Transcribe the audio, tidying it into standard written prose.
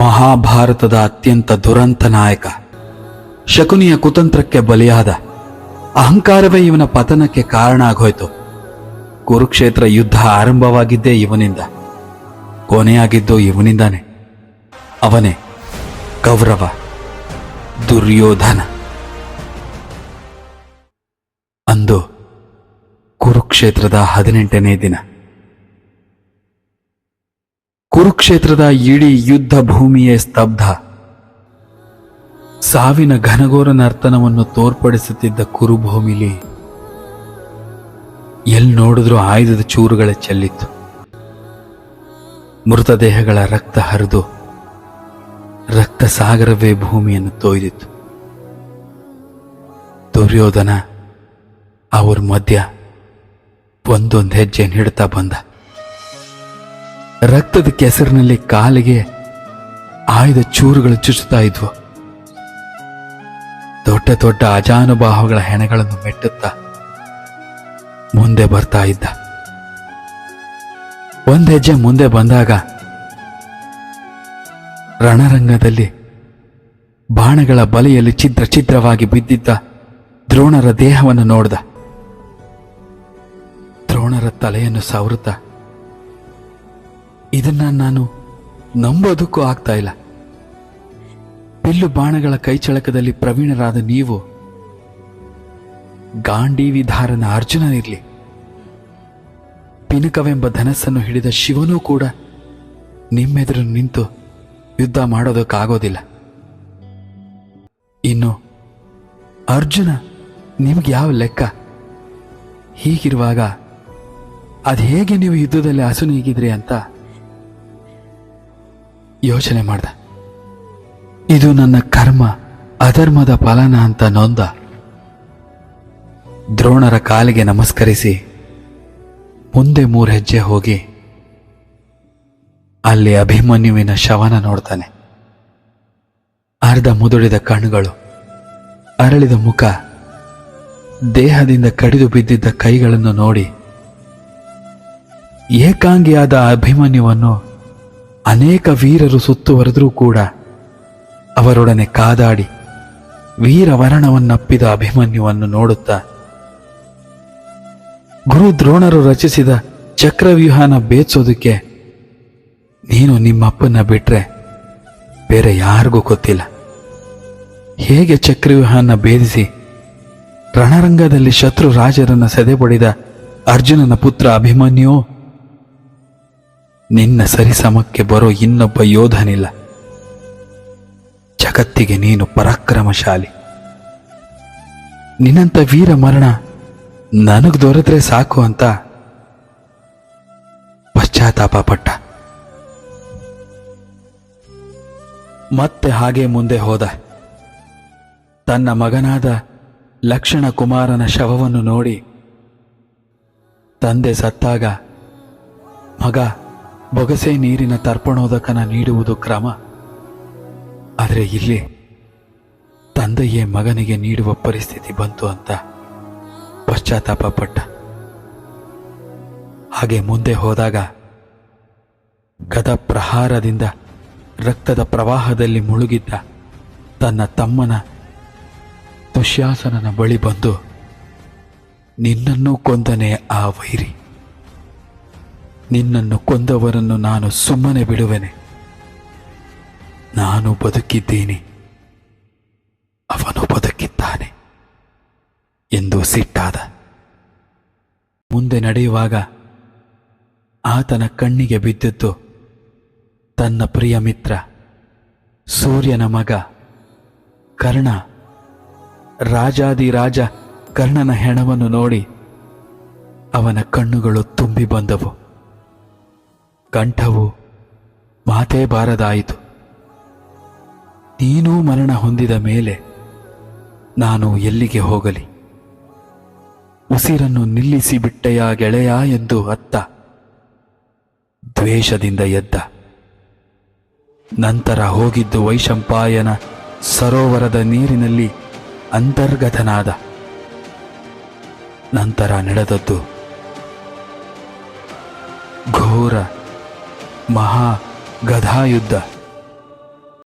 ಮಹಾಭಾರತದ ಅತ್ಯಂತ ದುರಂತ ನಾಯಕ, ಶಕುನಿಯ ಕುತಂತ್ರಕ್ಕೆ ಬಲಿಯಾದ. ಅಹಂಕಾರವೇ ಇವನ ಪತನಕ್ಕೆ ಕಾರಣ ಆಗೋಯ್ತು. ಕುರುಕ್ಷೇತ್ರ ಯುದ್ಧ ಆರಂಭವಾಗಿದ್ದೇ ಇವನಿಂದ, ಕೊನೆಯಾಗಿದ್ದು ಇವನಿಂದಾನೆ. ಅವನೇ ಕೌರವ ದುರ್ಯೋಧನ. ಅಂದು ಕುರುಕ್ಷೇತ್ರದ 18ನೇ ದಿನ. ಕುರುಕ್ಷೇತ್ರದ ಇಡೀ ಯುದ್ಧ ಭೂಮಿಯೇ ಸ್ತಬ್ಧ. ಸಾವಿನ ಘನಘೋರ ನರ್ತನವನ್ನು ತೋರ್ಪಡಿಸುತ್ತಿದ್ದ ಕುರುಭೂಮಿಲಿ ಎಲ್ಲಿ ನೋಡಿದ್ರೂ ಆಯುಧದ ಚೂರುಗಳ ಚೆಲ್ಲಿತ್ತು. ಮೃತದೇಹಗಳ ರಕ್ತ ಹರಿದು ರಕ್ತ ಸಾಗರವೇ ಭೂಮಿಯನ್ನು ತೊಯ್ದಿತ್ತು. ದುರ್ಯೋಧನ ಅವ್ರ ಮಧ್ಯ ಒಂದೊಂದು ಹೆಜ್ಜೆ ನೀಡುತ್ತಾ ಬಂದ. ರಕ್ತದ ಕೆಸರಿನಲ್ಲಿ ಕಾಲಿಗೆ ಆಯುಧ ಚೂರುಗಳು ಚುಚ್ಚುತ್ತಾ ಇದ್ವು. ದೊಡ್ಡ ದೊಡ್ಡ ಅಜಾನುಬಾಹುಗಳ ಹೆಣೆಗಳನ್ನು ಮೆಟ್ಟುತ್ತಾ ಮುಂದೆ ಬರ್ತಾ ಇದ್ದ. ಒಂದ್ ಹೆಜ್ಜೆ ಮುಂದೆ ಬಂದಾಗ ರಣರಂಗದಲ್ಲಿ ಬಾಣಗಳ ಬಲೆಯಲ್ಲಿ ಛಿದ್ರ ಛಿದ್ರವಾಗಿ ಬಿದ್ದಿದ್ದ ದ್ರೋಣರ ದೇಹವನ್ನು ನೋಡ್ದ. ದ್ರೋಣರ ತಲೆಯನ್ನು ಸವರುತ್ತಾ, ಇದನ್ನ ನಾನು ನಂಬೋದಕ್ಕೂ ಆಗ್ತಾ ಇಲ್ಲ. ಬಿಲ್ಲು ಬಾಣಗಳ ಕೈಚಳಕದಲ್ಲಿ ಪ್ರವೀಣರಾದ ನೀವು ಗಾಂಡೀವಿಧಾರನ ಅರ್ಜುನನಿರ್ಲಿ, ಪಿನಕವೆಂಬ ಧನಸ್ಸನ್ನು ಹಿಡಿದ ಶಿವನೂ ಕೂಡ ನಿಮ್ಮೆದುರು ನಿಂತು ಯುದ್ಧ ಮಾಡೋದಕ್ಕಾಗೋದಿಲ್ಲ. ಇನ್ನು ಅರ್ಜುನ ನಿಮ್ಗೆ ಯಾವ ಲೆಕ್ಕ? ಹೀಗಿರುವಾಗ ಅದು ಹೇಗೆ ನೀವು ಯುದ್ಧದಲ್ಲಿ ಅಸುನೀಗಿದ್ರಿ ಅಂತ ಯೋಚನೆ ಮಾಡ್ದ. ಇದು ನನ್ನ ಕರ್ಮ, ಅಧರ್ಮದ ಫಲನ ಅಂತ ನೊಂದ. ದ್ರೋಣರ ಕಾಲಿಗೆ ನಮಸ್ಕರಿಸಿ ಮುಂದೆ 3 ಹೆಜ್ಜೆ ಹೋಗಿ ಅಲ್ಲಿ ಅಭಿಮನ್ಯುವಿನ ಶವನ ನೋಡ್ತಾನೆ. ಅರ್ಧ ಮುದುಡಿದ ಕಣ್ಣುಗಳು, ಅರಳಿದ ಮುಖ, ದೇಹದಿಂದ ಕಡಿದು ಬಿದ್ದಿದ್ದ ಕೈಗಳನ್ನು ನೋಡಿ ಏಕಾಂಗಿಯಾದ ಅಭಿಮನ್ಯುವನ್ನು ಅನೇಕ ವೀರರು ಸುತ್ತುವರೆದರೂ ಕೂಡ ಅವರೊಡನೆ ಕಾದಾಡಿ ವೀರವರ್ಣವನ್ನಪ್ಪಿದ ಅಭಿಮನ್ಯುವನ್ನು ನೋಡುತ್ತಾ, ಗುರು ದ್ರೋಣರು ರಚಿಸಿದ ಚಕ್ರವ್ಯೂಹನ ಭೇದಿಸೋದಕ್ಕೆ ನೀನು ನಿಮ್ಮಪ್ಪನ್ನ ಬಿಟ್ರೆ ಬೇರೆ ಯಾರಿಗೂ ಗೊತ್ತಿಲ್ಲ. ಹೇಗೆ ಚಕ್ರವ್ಯೂಹನ ಭೇದಿಸಿ ರಣರಂಗದಲ್ಲಿ ಶತ್ರು ರಾಜರನ್ನ ಸೆದೆಬಡಿದ ಅರ್ಜುನನ ಪುತ್ರ ಅಭಿಮನ್ಯು, ನಿನ್ನ ಸರಿಸಮಕ್ಕೆ ಬರೋ ಇನ್ನೊಬ್ಬ ಯೋಧನಿಲ್ಲ. ಜಗತ್ತಿಗೆ ನೀನು ಪರಾಕ್ರಮಶಾಲಿ. ನಿನ್ನಂತ ವೀರ ಮರಣ ನನಗ್ ದೊರೆದ್ರೆ ಸಾಕು ಅಂತ ಪಶ್ಚಾತ್ತಾಪ ಪಟ್ಟ. ಮತ್ತೆ ಹಾಗೆ ಮುಂದೆ ಹೋದ. ತನ್ನ ಮಗನಾದ ಲಕ್ಷ್ಮಣ ಕುಮಾರನ ಶವವನ್ನು ನೋಡಿ, ತಂದೆ ಸತ್ತಾಗ ಮಗ ಬೊಗಸೆ ನೀರಿನ ತರ್ಪಣೋದಕನ ನೀಡುವುದು ಕ್ರಮ, ಆದರೆ ಇಲ್ಲಿ ತಂದೆಯೇ ಮಗನಿಗೆ ನೀಡುವ ಪರಿಸ್ಥಿತಿ ಬಂತು ಅಂತ ಪಶ್ಚಾತ್ತಾಪ ಪಟ್ಟ. ಹಾಗೆ ಮುಂದೆ ಹೋದಾಗ ಗದ ಪ್ರಹಾರದಿಂದ ರಕ್ತದ ಪ್ರವಾಹದಲ್ಲಿ ಮುಳುಗಿದ್ದ ತನ್ನ ತಮ್ಮನ ದುಶ್ಯಾಸನನ ಬಳಿ ಬಂದು, ನಿನ್ನನ್ನು ಕೊಂದನೆ ಆ ವೈರಿ, ನಿನ್ನನ್ನು ಕೊಂದವರನ್ನು ನಾನು ಸುಮ್ಮನೆ ಬಿಡುವೆನೆ. ನಾನು ಬದುಕಿದ್ದೀನಿ, ಅವನು ಬದುಕಿದ್ದಾನೆ ಎಂದು ಸಿಟ್ಟಾದ. ಮುಂದೆ ನಡೆಯುವಾಗ ಆತನ ಕಣ್ಣಿಗೆ ಬಿದ್ದದ್ದು ತನ್ನ ಪ್ರಿಯ ಮಿತ್ರ ಸೂರ್ಯನ ಮಗ ಕರ್ಣ. ರಾಜಾದಿರಾಜ ಕರ್ಣನ ಹೆಣವನ್ನು ನೋಡಿ ಅವನ ಕಣ್ಣುಗಳು ತುಂಬಿ ಬಂದವು. ಕಂಠವು ಮಾತೇ ಬಾರದಾಯಿತು. ನೀನೂ ಮರಣ ಹೊಂದಿದ ಮೇಲೆ ನಾನು ಎಲ್ಲಿಗೆ ಹೋಗಲಿ? ಉಸಿರನ್ನು ನಿಲ್ಲಿಸಿ ಬಿಟ್ಟೆಯ ಗೆಳೆಯ ಎಂದು ಅತ್ತ ದ್ವೇಷದಿಂದ ಎದ್ದ. ನಂತರ ಹೋಗಿದ್ದು ವೈಶಂಪಾಯನ ಸರೋವರದ ನೀರಿನಲ್ಲಿ ಅಂತರ್ಗತನಾದ. ನಂತರ ನಡೆದದ್ದು ಘೋರ ಮಹಾ ಗದಾಯುದ್ಧ.